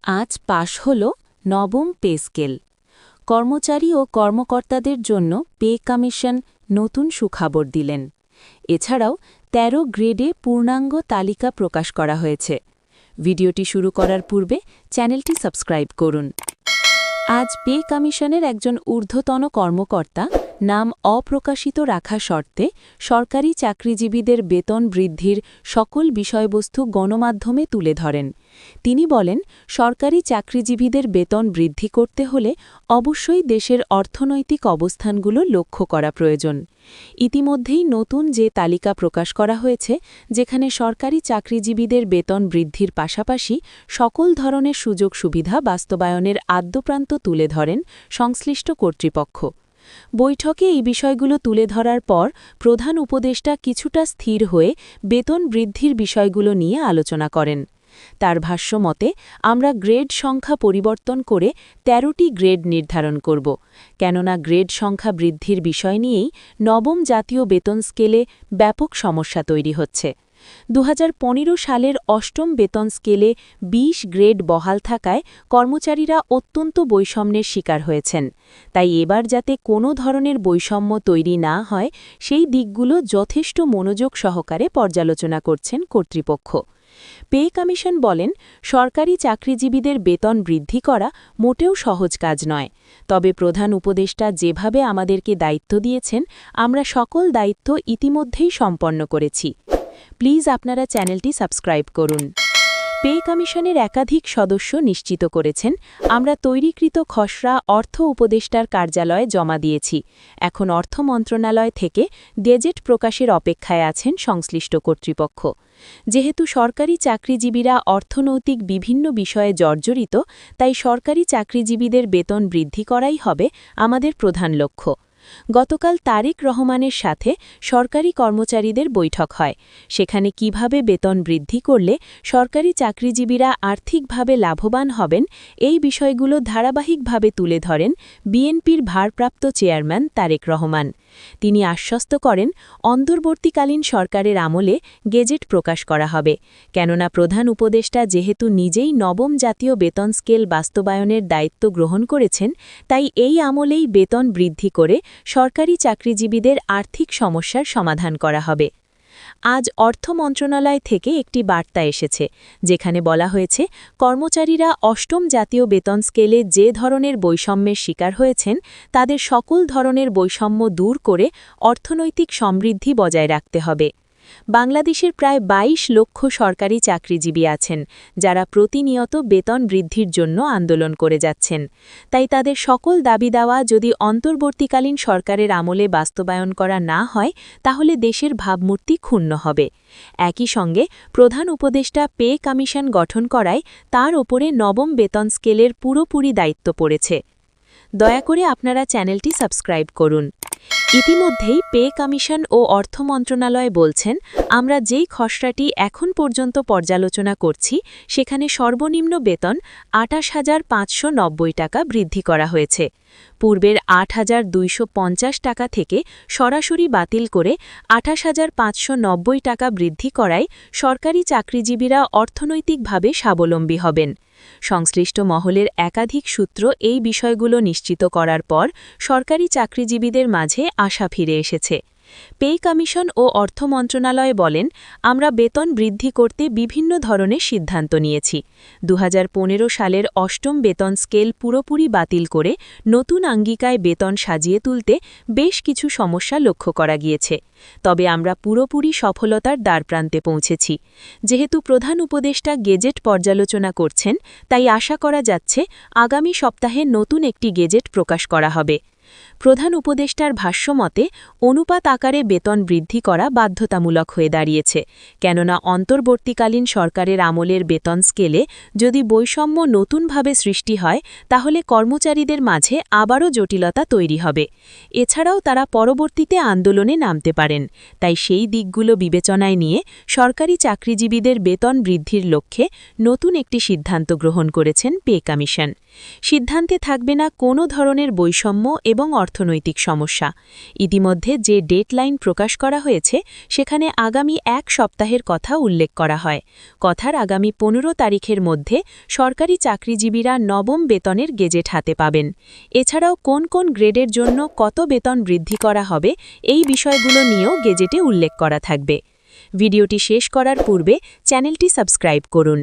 আজ পাশ হল নবম পে স্কেল। কর্মচারী ও কর্মকর্তাদের জন্য পে কমিশন নতুন সুখবর দিলেন। এছাড়াও ১৩ গ্রেডে পূর্ণাঙ্গ তালিকা প্রকাশ করা হয়েছে। ভিডিওটি শুরু করার পূর্বে চ্যানেলটি সাবস্ক্রাইব করুন। আজ পে কমিশনের একজন ঊর্ধ্বতন কর্মকর্তা নাম অপ্রকাশিত রাখা শর্তে সরকারি চাকরিজীবীদের বেতন বৃদ্ধির সকল বিষয়বস্তু গণমাধ্যমে তুলে ধরেন। তিনি বলেন, সরকারি চাকরিজীবীদের বেতন বৃদ্ধি করতে হলে অবশ্যই দেশের অর্থনৈতিক অবস্থানগুলো লক্ষ্য করা প্রয়োজন। ইতিমধ্যেই নতুন যে তালিকা প্রকাশ করা হয়েছে, যেখানে সরকারি চাকরিজীবীদের বেতন বৃদ্ধির পাশাপাশি সকল ধরনের সুযোগ সুবিধা বাস্তবায়নের আদ্যপ্রান্ত তুলে ধরেন সংশ্লিষ্ট কর্তৃপক্ষ। বৈঠকে এই বিষয়গুলো তুলে ধরার পর প্রধান উপদেষ্টা কিছুটা স্থির হয়ে বেতন বৃদ্ধির বিষয়গুলো নিয়ে আলোচনা করেন। তার ভাষ্য মতে, আমরা গ্রেড সংখ্যা পরিবর্তন করে ১৩টি গ্রেড নির্ধারণ করব, কেননা গ্রেড সংখ্যা বৃদ্ধির বিষয় নিয়েই নবম জাতীয় বেতন স্কেলে ব্যাপক সমস্যা তৈরি হচ্ছে। ২০১৫ সালের অষ্টম বেতন স্কেলে ২০ গ্রেড বহাল থাকায় কর্মচারীরা অত্যন্ত বৈষম্যের শিকার হয়েছেন। তাই এবার যাতে কোনো ধরনের বৈষম্য তৈরি না হয়, সেই দিকগুলো যথেষ্ট মনোযোগ সহকারে পর্যালোচনা করছেন কর্তৃপক্ষ। পে কমিশন বলেন, সরকারি চাকরিজীবীদের বেতন বৃদ্ধি করা মোটেও সহজ কাজ নয়। তবে প্রধান উপদেষ্টা যেভাবে আমাদেরকে দায়িত্ব দিয়েছেন, আমরা সকল দায়িত্ব ইতিমধ্যেই সম্পন্ন করেছি। প্লিজ আপনারা চ্যানেলটি সাবস্ক্রাইব করুন। পে কমিশনের একাধিক সদস্য নিশ্চিত করেছেন, আমরা তৈরিকৃত খসড়া অর্থ উপদেষ্টার কার্যালয়ে জমা দিয়েছি। এখন অর্থ মন্ত্রণালয় থেকে গেজেট প্রকাশের অপেক্ষায় আছেন সংশ্লিষ্ট কর্তৃপক্ষ। যেহেতু সরকারি চাকরিজীবীরা অর্থনৈতিক বিভিন্ন বিষয়ে জর্জরিত, তাই সরকারি চাকরিজীবীদের বেতন বৃদ্ধি করাই হবে আমাদের প্রধান লক্ষ্য। গতকাল তারেক রহমানের সাথে সরকারি কর্মচারীদের বৈঠক হয়। সেখানে কিভাবে বেতন বৃদ্ধি করলে সরকারি চাকরিজীবীরা আর্থিকভাবে লাভবান হবেন, এই বিষয়গুলো ধারাবাহিকভাবে তুলে ধরেন বিএনপির ভারপ্রাপ্ত চেয়ারম্যান তারেক রহমান। তিনি আশ্বস্ত করেন, অন্তর্বর্তীকালীন সরকারের আমলে গেজেট প্রকাশ করা হবে, কেননা প্রধান উপদেষ্টা যেহেতু নিজেই নবম জাতীয় বেতন স্কেল বাস্তবায়নের দায়িত্ব গ্রহণ করেছেন, তাই এই আমলেই বেতন বৃদ্ধি করে সরকারি চাকরিজীবীদের আর্থিক সমস্যার সমাধান করা হবে। আজ অর্থ মন্ত্রণালয় থেকে একটি বার্তা এসেছে, যেখানে বলা হয়েছে, কর্মচারীরা অষ্টম জাতীয় বেতন স্কেলে যে ধরনের বৈষম্যের শিকার হয়েছেন, তাদের সকল ধরনের বৈষম্য দূর করে অর্থনৈতিক সমৃদ্ধি বজায় রাখতে হবে। বাংলাদেশের প্রায় ২২ লক্ষ সরকারি চাকরিজীবী আছেন, যারা প্রতিনিয়ত বেতন বৃদ্ধির জন্য আন্দোলন করে যাচ্ছেন। তাই তাদের সকল দাবি দাওয়া যদি অন্তর্বর্তীকালীন সরকারের আমলে বাস্তবায়ন করা না হয়, তাহলে দেশের ভাবমূর্তি ক্ষুণ্ণ হবে। একই সঙ্গে প্রধান উপদেষ্টা পে কমিশন গঠন করায় তার ওপরে নবম বেতন স্কেলের পুরোপুরি দায়িত্ব পড়েছে। দয়া করে আপনারা চ্যানেলটি সাবস্ক্রাইব করুন। ইতিমধ্যেই পে কমিশন ও অর্থ মন্ত্রণালয় বলছেন, আমরা যেই খসড়াটি এখন পর্যন্ত পর্যালোচনা করছি, সেখানে সর্বনিম্ন বেতন ২৮,৫৯০ টাকা বৃদ্ধি করা হয়েছে। পূর্বের ৮,২৫০ টাকা থেকে সরাসরি বাতিল করে ২৮,৫৯০ টাকা বৃদ্ধি করায় সরকারি চাকরিজীবীরা অর্থনৈতিকভাবে স্বাবলম্বী হবেন। সংশ্লিষ্ট মহলের একাধিক সূত্র এই বিষয়গুলো নিশ্চিত করার পর সরকারি চাকরিজীবীদের মাঝে আশা ফিরে এসেছে। পে কমিশন ও অর্থ মন্ত্রণালয় বলেন, আমরা বেতন বৃদ্ধি করতে বিভিন্ন ধরনের সিদ্ধান্ত নিয়েছি। ২০১৫ সালের অষ্টম বেতন স্কেল পুরোপুরি বাতিল করে নতুন আঙ্গিকায় বেতন সাজিয়ে তুলতে বেশ কিছু সমস্যা লক্ষ্য করা গিয়েছে। তবে আমরা পুরোপুরি সফলতার দ্বারপ্রান্তে পৌঁছেছি। যেহেতু প্রধান উপদেষ্টা গেজেট পর্যালোচনা করছেন, তাই আশা করা যাচ্ছে আগামী সপ্তাহে নতুন একটি গেজেট প্রকাশ করা হবে। প্রধান উপদেষ্টার ভাষ্যমতে, অনুপাত আকারে বেতন বৃদ্ধি করা বাধ্যতামূলক হয়ে দাঁড়িয়েছে, কেননা অন্তর্বর্তীকালীন সরকারের আমলের বেতন স্কেলে যদি বৈষম্য নতুনভাবে সৃষ্টি হয়, তাহলে কর্মচারীদের মাঝে আবারও জটিলতা তৈরি হবে। এছাড়াও তারা পরবর্তীতে আন্দোলনে নামতে পারেন। তাই সেই দিকগুলো বিবেচনায় নিয়ে সরকারি চাকরিজীবীদের বেতন বৃদ্ধির লক্ষ্যে নতুন একটি সিদ্ধান্ত গ্রহণ করেছেন পে কমিশন। সিদ্ধান্তে থাকবে না কোনো ধরনের বৈষম্য এবং অর্থনৈতিক সমস্যা। ইতিমধ্যে যে ডেডলাইন প্রকাশ করা হয়েছে সেখানে আগামী 1 সপ্তাহের কথা উল্লেখ করা হয়। কথার আগামী 15 তারিখের মধ্যে সরকারি চাকরিজীবীরা নবম বেতনের গেজেট হাতে পাবেন। এছাড়াও কোন কোন গ্রেডের জন্য কত বেতন বৃদ্ধি করা হবে এই বিষয়গুলো নিয়েও গেজেটে উল্লেখ করা থাকবে। ভিডিওটি শেষ করার পূর্বে চ্যানেলটি সাবস্ক্রাইব করুন।